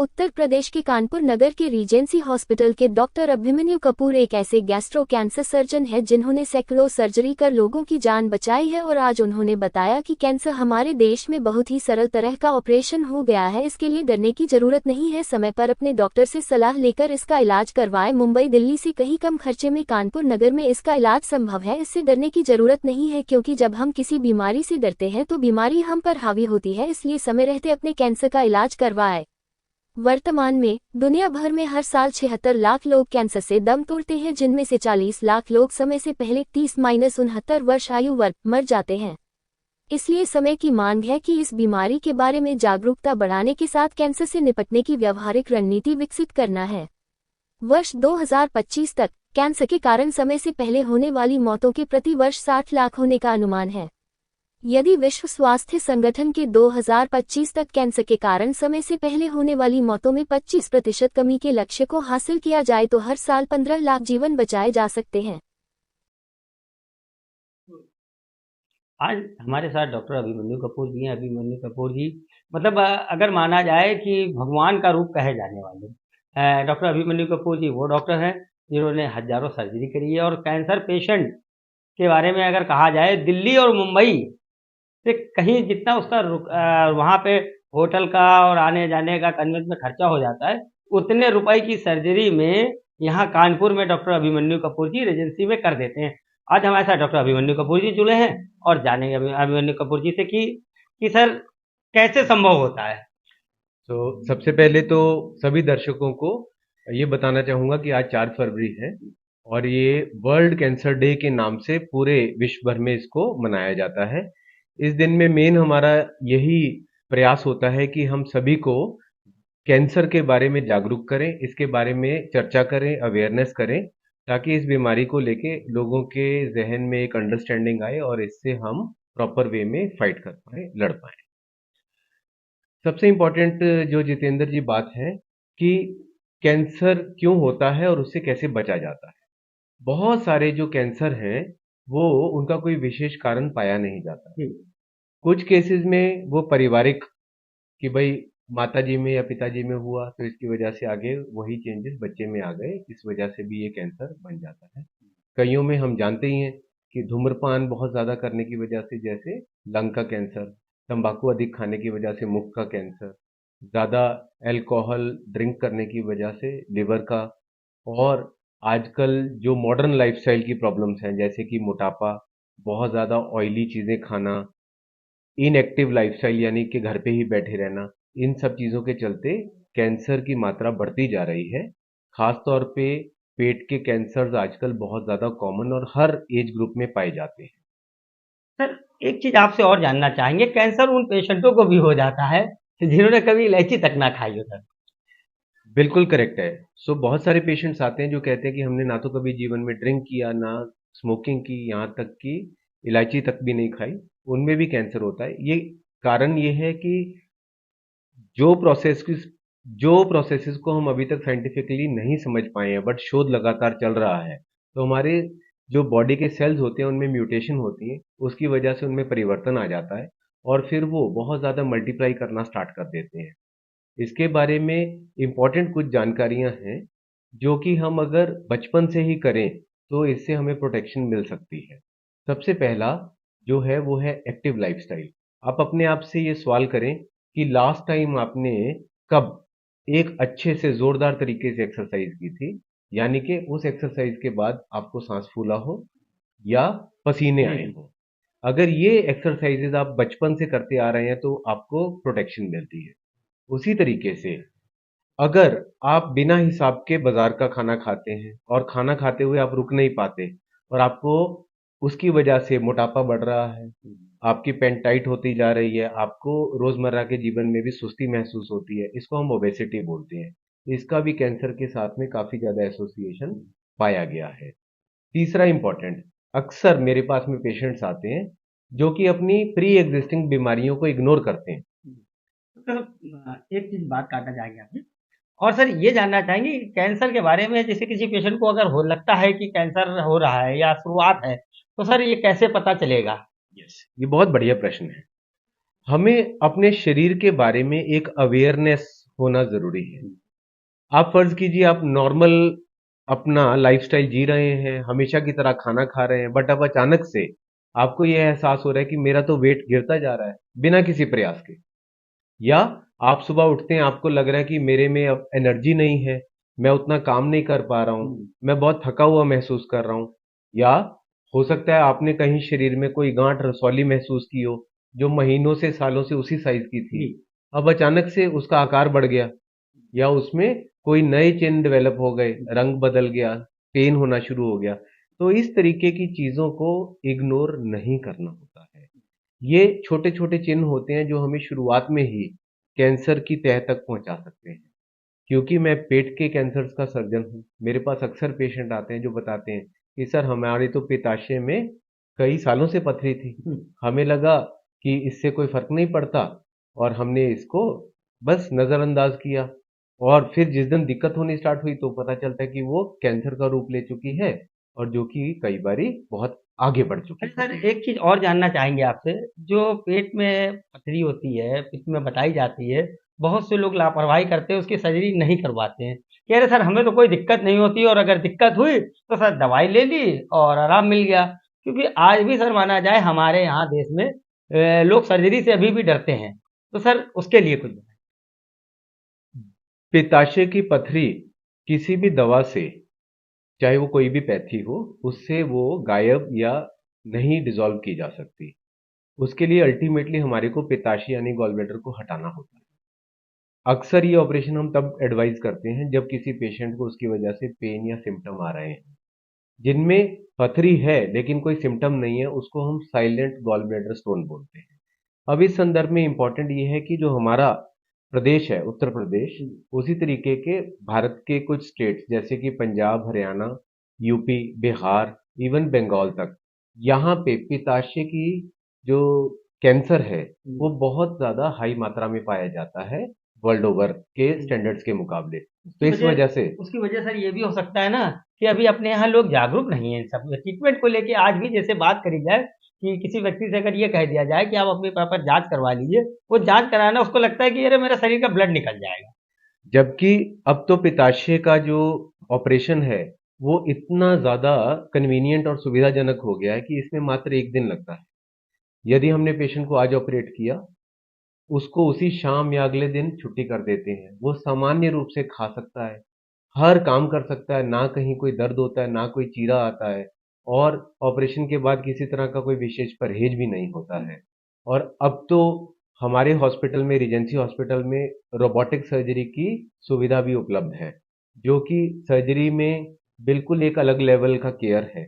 उत्तर प्रदेश के कानपुर नगर के Regency hospital के डॉक्टर अभिमन्यु कपूर एक ऐसे गैस्ट्रो कैंसर सर्जन है जिन्होंने सैकड़ों सर्जरी कर लोगों की जान बचाई है और आज उन्होंने बताया कि कैंसर हमारे देश में बहुत ही सरल तरह का ऑपरेशन हो गया है। इसके लिए डरने की जरूरत नहीं है। समय पर अपने डॉक्टर से सलाह लेकर इसका इलाज करवाएं। मुंबई दिल्ली से कहीं कम खर्चे में कानपुर नगर में इसका इलाज संभव है। इससे डरने की जरूरत नहीं है, क्योंकि जब हम किसी बीमारी से डरते हैं तो बीमारी हम पर हावी होती है। इसलिए समय रहते अपने कैंसर का इलाज करवाएं। वर्तमान में दुनिया भर में हर साल 76 लाख लोग कैंसर से दम तोड़ते हैं, जिनमें से 40 लाख लोग समय से पहले 30-69 वर्ष आयु वर्ग मर जाते हैं। इसलिए समय की मांग है कि इस बीमारी के बारे में जागरूकता बढ़ाने के साथ कैंसर से निपटने की व्यावहारिक रणनीति विकसित करना है। वर्ष 2025 तक कैंसर के कारण समय से पहले होने वाली मौतों के प्रति वर्ष 60 लाख होने का अनुमान है। यदि विश्व स्वास्थ्य संगठन के 2025 तक कैंसर के कारण समय से पहले होने वाली मौतों में 25% कमी के लक्ष्य को हासिल किया जाए तो हर साल 15 लाख जीवन बचाए जा सकते हैं। आज हमारे साथ डॉक्टर अभिमन्यु कपूर जी हैं। अभिमन्यु कपूर जी मतलब अगर माना जाए कि भगवान का रूप कहे जाने वाले डॉक्टर अभिमन्यु कपूर जी वो डॉक्टर हैं जिन्होंने हजारों सर्जरी करी है। और कैंसर पेशेंट के बारे में अगर कहा जाए, दिल्ली और मुंबई से कहीं जितना उसका वहाँ पे होटल का और आने जाने का कन्वेंस में खर्चा हो जाता है, उतने रुपए की सर्जरी में यहाँ कानपुर में डॉक्टर अभिमन्यु कपूर जी रेजेंसी में कर देते हैं। आज हमारे साथ डॉक्टर अभिमन्यु कपूर जी जुड़े हैं और जानेंगे अभिमन्यु कपूर जी से कि सर कैसे संभव होता है। तो सबसे पहले तो सभी दर्शकों को ये बताना चाहूँगा कि आज 4 फरवरी है और ये वर्ल्ड कैंसर डे के नाम से पूरे विश्व भर में इसको मनाया जाता है। इस दिन में मेन हमारा यही प्रयास होता है कि हम सभी को कैंसर के बारे में जागरूक करें, इसके बारे में चर्चा करें, अवेयरनेस करें, ताकि इस बीमारी को लेके लोगों के जहन में एक अंडरस्टैंडिंग आए और इससे हम प्रॉपर वे में फाइट कर पाए, लड़ पाए। सबसे इम्पोर्टेंट जो जितेंद्र जी बात है कि कैंसर क्यों होता है और उससे कैसे बचा जाता है। बहुत सारे जो कैंसर हैं वो उनका कोई विशेष कारण पाया नहीं जाता। कुछ केसेस में वो पारिवारिक कि भाई माताजी में या पिताजी में हुआ तो इसकी वजह से आगे वही चेंजेस बच्चे में आ गए, इस वजह से भी ये कैंसर बन जाता है। कईयों में हम जानते ही हैं कि धूम्रपान बहुत ज़्यादा करने की वजह से जैसे लंग का कैंसर, तंबाकू अधिक खाने की वजह से मुख का कैंसर, ज़्यादा अल्कोहल ड्रिंक करने की वजह से लिवर का, और आजकल जो मॉडर्न लाइफस्टाइल की प्रॉब्लम्स हैं जैसे कि मोटापा, बहुत ज़्यादा ऑयली चीज़ें खाना, इनएक्टिव लाइफस्टाइल यानी कि घर पे ही बैठे रहना, इन सब चीज़ों के चलते कैंसर की मात्रा बढ़ती जा रही है। खास तौर पे पेट के कैंसर्स आजकल बहुत ज़्यादा कॉमन और हर एज ग्रुप में पाए जाते हैं। सर एक चीज आपसे और जानना चाहेंगे, कैंसर उन पेशेंटों को भी हो जाता है जिन्होंने कभी इलायची तक ना खाई हो सर? बिल्कुल करेक्ट है। सो बहुत सारे पेशेंट्स आते हैं जो कहते हैं कि हमने ना तो कभी जीवन में ड्रिंक किया, ना स्मोकिंग की, यहाँ तक कि इलायची तक भी नहीं खाई, उनमें भी कैंसर होता है। ये कारण ये है कि जो प्रोसेसेस को हम अभी तक साइंटिफिकली नहीं समझ पाए हैं, बट शोध लगातार चल रहा है, तो हमारे जो बॉडी के सेल्स होते हैं उनमें म्यूटेशन होती है, उसकी वजह से उनमें परिवर्तन आ जाता है और फिर वो बहुत ज़्यादा मल्टीप्लाई करना स्टार्ट कर देते हैं। इसके बारे में इम्पॉर्टेंट कुछ जानकारियां हैं जो कि हम अगर बचपन से ही करें तो इससे हमें प्रोटेक्शन मिल सकती है। सबसे पहला जो है वो है एक्टिव लाइफस्टाइल। आप अपने आप से ये सवाल करें कि लास्ट टाइम आपने कब एक अच्छे से जोरदार तरीके से एक्सरसाइज की थी, यानी कि उस एक्सरसाइज के बाद आपको सांस फूला हो या पसीने आए हो। अगर ये एक्सरसाइजेज आप बचपन से करते आ रहे हैं तो आपको प्रोटेक्शन मिलती है। उसी तरीके से अगर आप बिना हिसाब के बाजार का खाना खाते हैं और खाना खाते हुए आप रुक नहीं पाते और आपको उसकी वजह से मोटापा बढ़ रहा है, आपकी पैंट टाइट होती जा रही है, आपको रोजमर्रा के जीवन में भी सुस्ती महसूस होती है, इसको हम ओबेसिटी बोलते हैं। इसका भी कैंसर के साथ में काफी ज्यादा एसोसिएशन पाया गया है। तीसरा इंपॉर्टेंट, अक्सर मेरे पास में पेशेंट्स आते हैं जो कि अपनी प्री एग्जिस्टिंग बीमारियों को इग्नोर करते हैं। तो एक चीज बात काटना चाहेंगे आपने, और सर ये जानना चाहेंगे कि कैंसर के बारे में, जैसे किसी पेशेंट को अगर हो लगता है कि कैंसर हो रहा है या शुरुआत है, तो सर ये कैसे पता चलेगा? ये बहुत बढ़िया प्रश्न है। हमें अपने शरीर के बारे में एक अवेयरनेस होना जरूरी है। आप फर्ज कीजिए आप नॉर्मल अपना लाइफस्टाइल जी रहे हैं, हमेशा की तरह खाना खा रहे हैं, बट अब अचानक से आपको यह एहसास हो रहा है कि मेरा तो वेट गिरता जा रहा है बिना किसी प्रयास के, या आप सुबह उठते हैं आपको लग रहा है कि मेरे में अब एनर्जी नहीं है, मैं उतना काम नहीं कर पा रहा हूँ, मैं बहुत थका हुआ महसूस कर रहा हूँ, या हो सकता है आपने कहीं शरीर में कोई गांठ रसौली महसूस की हो जो महीनों से सालों से उसी साइज की थी, अब अचानक से उसका आकार बढ़ गया, या उसमें कोई नए चिन्ह डेवलप हो गए, रंग बदल गया, पेन होना शुरू हो गया। तो इस तरीके की चीजों को इग्नोर नहीं करना होता है। ये छोटे छोटे चिन्ह होते हैं जो हमें शुरुआत में ही कैंसर की तह तक पहुंचा सकते हैं। क्योंकि मैं पेट के कैंसर्स का सर्जन हूँ, मेरे पास अक्सर पेशेंट आते हैं जो बताते हैं कि सर हमारे तो पित्ताशय में कई सालों से पथरी थी, हमें लगा कि इससे कोई फर्क नहीं पड़ता और हमने इसको बस नजरअंदाज किया, और फिर जिस दिन दिक्कत होनी स्टार्ट हुई तो पता चलता है कि वो कैंसर का रूप ले चुकी है, और जो कि कई बारी बहुत आगे बढ़ चुकी अच्छा सर, है। एक चीज़ और जानना चाहेंगे आपसे, जो पेट में पथरी होती है, पित्त में बताई जाती है, बहुत से लोग लापरवाही करते हैं, उसकी सर्जरी नहीं करवाते हैं। कह रहे सर हमें तो कोई दिक्कत नहीं होती और अगर दिक्कत हुई तो सर दवाई ले ली और आराम मिल गया। क्योंकि आज भी सर माना जाए हमारे यहाँ देश में लोग सर्जरी से अभी भी डरते हैं। तो सर उसके लिए कुछ बताएं। पित्ताशय की पथरी किसी भी दवा से, चाहे वो कोई भी पैथी हो, उससे वो गायब या नहीं डिसॉल्व की जा सकती। उसके लिए अल्टीमेटली हमारे को पित्ताशय यानी गॉल ब्लैडर को हटाना होता है। अक्सर ये ऑपरेशन हम तब एडवाइस करते हैं जब किसी पेशेंट को उसकी वजह से पेन या सिम्टम आ रहे हैं। जिनमें पथरी है लेकिन कोई सिम्टम नहीं है, उसको हम साइलेंट गॉल ब्लैडर स्टोन बोलते हैं। अब इस संदर्भ में इंपॉर्टेंट ये है कि जो हमारा प्रदेश है उत्तर प्रदेश, उसी तरीके के भारत के कुछ स्टेट्स जैसे कि पंजाब, हरियाणा, यूपी, बिहार, इवन बंगाल तक, यहाँ पे पित्ताशय की जो कैंसर है वो बहुत ज्यादा हाई मात्रा में पाया जाता है वर्ल्ड ओवर के स्टैंडर्ड्स के मुकाबले। तो इस वजह से उसकी वजह सर ये भी हो सकता है ना कि अभी अपने यहाँ लोग जागरूक नहीं है इन सब ट्रीटमेंट को लेके। आज भी जैसे बात करी जाए कि किसी व्यक्ति से अगर ये कह दिया जाए कि आप अपने प्रॉपर जांच करवा लीजिए, वो जांच कराना उसको लगता है कि अरे मेरा शरीर का ब्लड निकल जाएगा। जबकि अब तो पित्ताशय का जो ऑपरेशन है वो इतना ज्यादा कन्वीनियंट और सुविधाजनक हो गया है कि इसमें मात्र एक दिन लगता है। यदि हमने पेशेंट को आज ऑपरेट किया, उसको उसी शाम या अगले दिन छुट्टी कर देते हैं। वो सामान्य रूप से खा सकता है, हर काम कर सकता है, ना कहीं कोई दर्द होता है, ना कोई चीरा आता है, और ऑपरेशन के बाद किसी तरह का कोई विशेष परहेज भी नहीं होता है। और अब तो हमारे हॉस्पिटल में, रीजेंसी हॉस्पिटल में, रोबोटिक सर्जरी की सुविधा भी उपलब्ध है, जो कि सर्जरी में बिल्कुल एक अलग लेवल का केयर है।